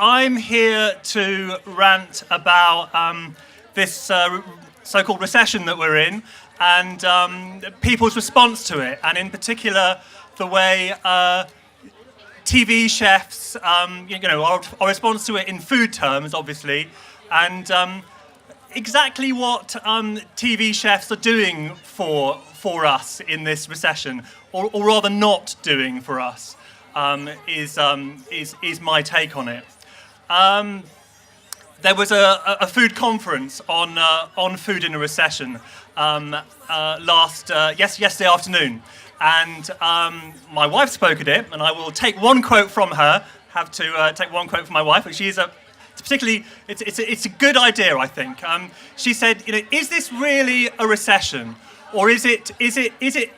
I'm here to rant about this so-called recession that we're in and people's response to it, and in particular the way TV chefs, our response to it in food terms, obviously, and exactly what TV chefs are doing for us in this recession, or rather not doing for us, is my take on it. There was a food conference on food in a recession yesterday afternoon, and my wife spoke at it, and I will take one quote from her. Have to take one quote from my wife, but it's a good idea, I think. She said, is this really a recession, or is it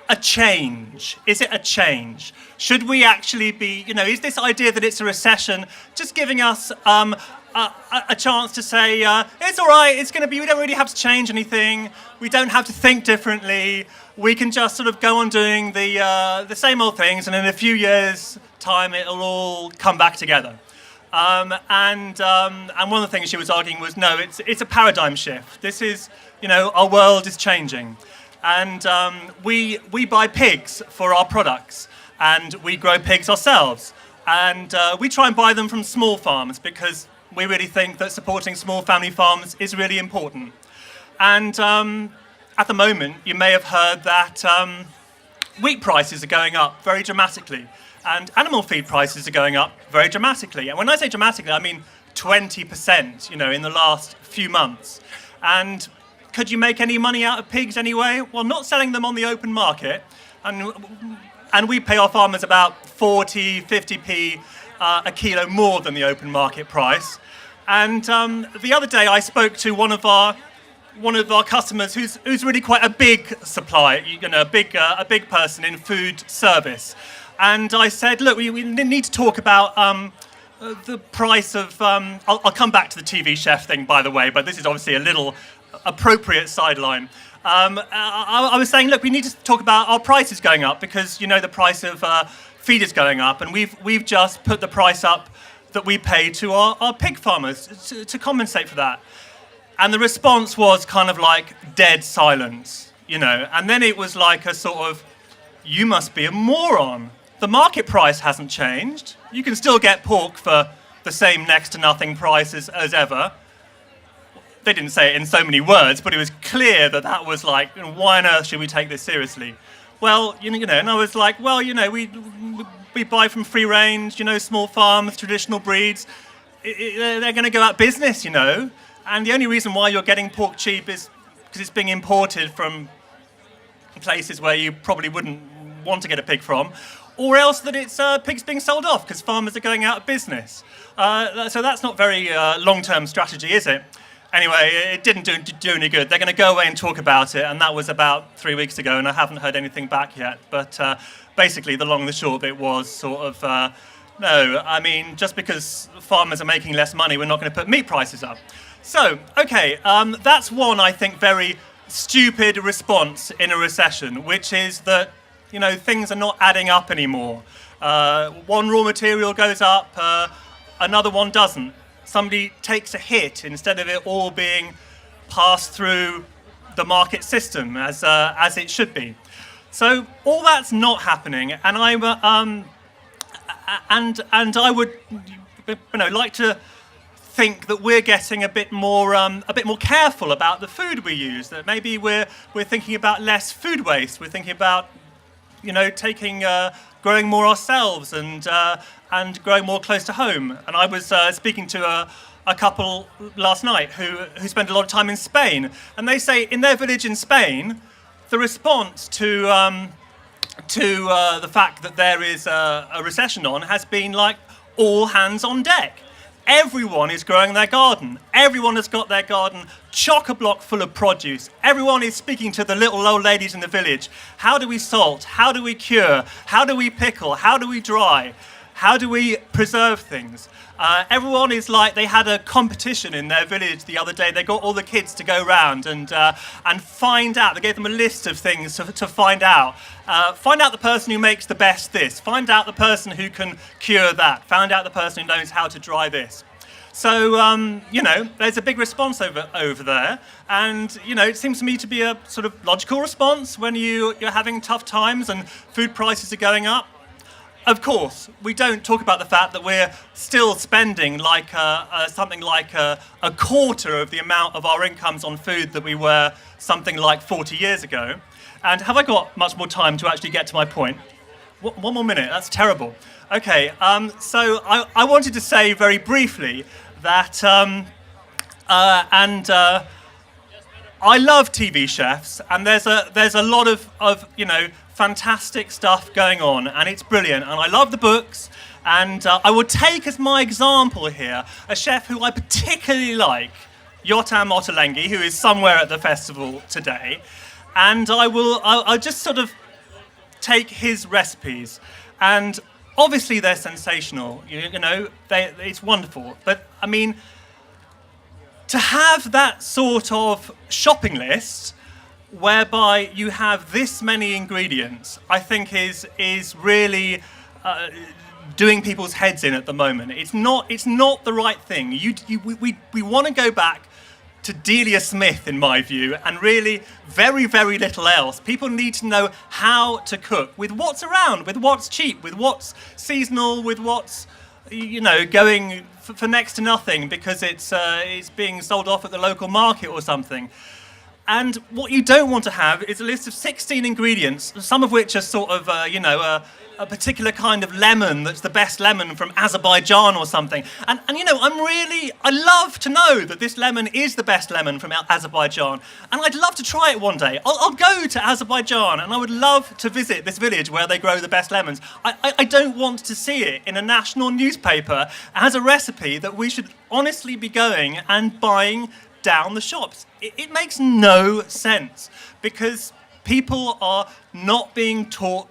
a change? Is it a change? Should we actually be, is this idea that it's a recession just giving us a chance to say, it's all right, it's going to be, we don't really have to change anything, we don't have to think differently, we can just sort of go on doing the same old things, and in a few years' time it'll all come back together. And one of the things she was arguing was, no, it's a paradigm shift. This is, our world is changing. And we buy pigs for our products, and we grow pigs ourselves. And we try and buy them from small farms because we really think that supporting small family farms is really important. And at the moment, you may have heard that wheat prices are going up very dramatically, and animal feed prices are going up very dramatically. And when I say dramatically, I mean 20%, in the last few months. And could you make any money out of pigs anyway? Well, not selling them on the open market. And we pay our farmers about 40, 50p a kilo more than the open market price. And the other day I spoke to one of our customers who's really quite a big supplier, a big person in food service. And I said, look, we need to talk about the price of... I'll come back to the TV chef thing, by the way, but this is obviously a little appropriate sideline. I was saying, look, we need to talk about our prices going up because, the price of feed is going up, and we've just put the price up that we pay to our pig farmers to compensate for that. And the response was kind of like dead silence, and then it was like a sort of, you must be a moron. The market price hasn't changed. You can still get pork for the same next to nothing price as ever. They didn't say it in so many words, but it was clear that was like, why on earth should we take this seriously? Well, and I was like, well, we buy from free range, small farms, traditional breeds. They're going to go out of business, And the only reason why you're getting pork cheap is because it's being imported from places where you probably wouldn't want to get a pig from, or else that it's pigs being sold off because farmers are going out of business. So that's not very long-term strategy, is it? Anyway, it didn't do any good. They're going to go away and talk about it, and that was about 3 weeks ago, and I haven't heard anything back yet. But basically, the long and the short of it was sort of, no, I mean, just because farmers are making less money, we're not going to put meat prices up. So, okay, that's one, I think, very stupid response in a recession, which is that, things are not adding up anymore. One raw material goes up, another one doesn't. Somebody takes a hit instead of it all being passed through the market system as it should be. So all that's not happening, and I would like to think that we're getting a bit more careful about the food we use. That maybe we're thinking about less food waste. We're thinking about growing more ourselves and growing more close to home. And I was speaking to a couple last night who spent a lot of time in Spain, and they say in their village in Spain, the response to the fact that there is a recession on has been like all hands on deck. Everyone is growing their garden. Everyone has got their garden chock-a-block full of produce. Everyone is speaking to the little old ladies in the village. How do we salt? How do we cure? How do we pickle? How do we dry? How do we preserve things? Everyone is like, they had a competition in their village the other day. They got all the kids to go round and find out. They gave them a list of things to find out. Find out the person who makes the best this. Find out the person who can cure that. Find out the person who knows how to dry this. So, there's a big response over there. And, it seems to me to be a sort of logical response when you're having tough times and food prices are going up. Of course, we don't talk about the fact that we're still spending like something like a quarter of the amount of our incomes on food that we were something like 40 years ago. And have I got much more time to actually get to my point? One more minute, that's terrible. Okay, so I wanted to say very briefly that, I love TV chefs, and there's a lot of fantastic stuff going on, and it's brilliant, and I love the books, and I would take as my example here a chef who I particularly like, Yotam Ottolenghi, who is somewhere at the festival today, and I'll just sort of take his recipes, and obviously they're sensational, it's wonderful, but I mean, to have that sort of shopping list whereby you have this many ingredients, I think is really doing people's heads in at the moment. It's not the right thing. We want to go back to Delia Smith, in my view, and really very, very little else. People need to know how to cook with what's around, with what's cheap, with what's seasonal, with what's going for next to nothing because it's being sold off at the local market or something. And what you don't want to have is a list of 16 ingredients, some of which are sort of, a particular kind of lemon that's the best lemon from Azerbaijan or something. And I love to know that this lemon is the best lemon from Azerbaijan. And I'd love to try it one day. I'll go to Azerbaijan and I would love to visit this village where they grow the best lemons. I don't want to see it in a national newspaper as a recipe that we should honestly be going and buying down the shops. It makes no sense because people are not being taught,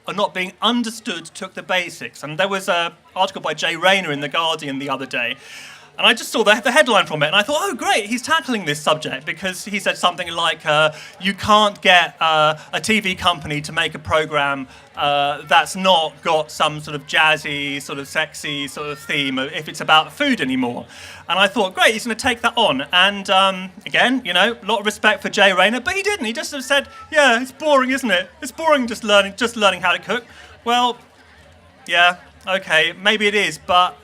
are not being understood, took the basics. And there was an article by Jay Rayner in The Guardian the other day, and I just saw the headline from it, and I thought, oh, great, he's tackling this subject, because he said something like, you can't get a TV company to make a programme that's not got some sort of jazzy, sort of sexy sort of theme if it's about food anymore. And I thought, great, he's going to take that on. And again, a lot of respect for Jay Rayner, but he didn't. He just sort of said, yeah, it's boring, isn't it? It's boring just learning how to cook. Well, yeah, okay, maybe it is, but,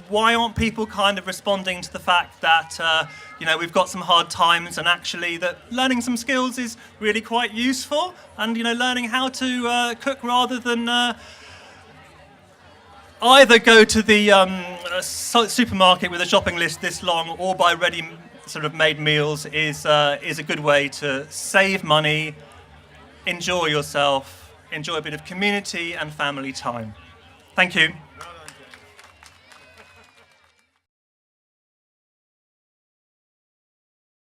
why aren't people kind of responding to the fact that, we've got some hard times and actually that learning some skills is really quite useful and, learning how to cook rather than either go to the supermarket with a shopping list this long or buy ready sort of made meals is a good way to save money, enjoy yourself, enjoy a bit of community and family time. Thank you.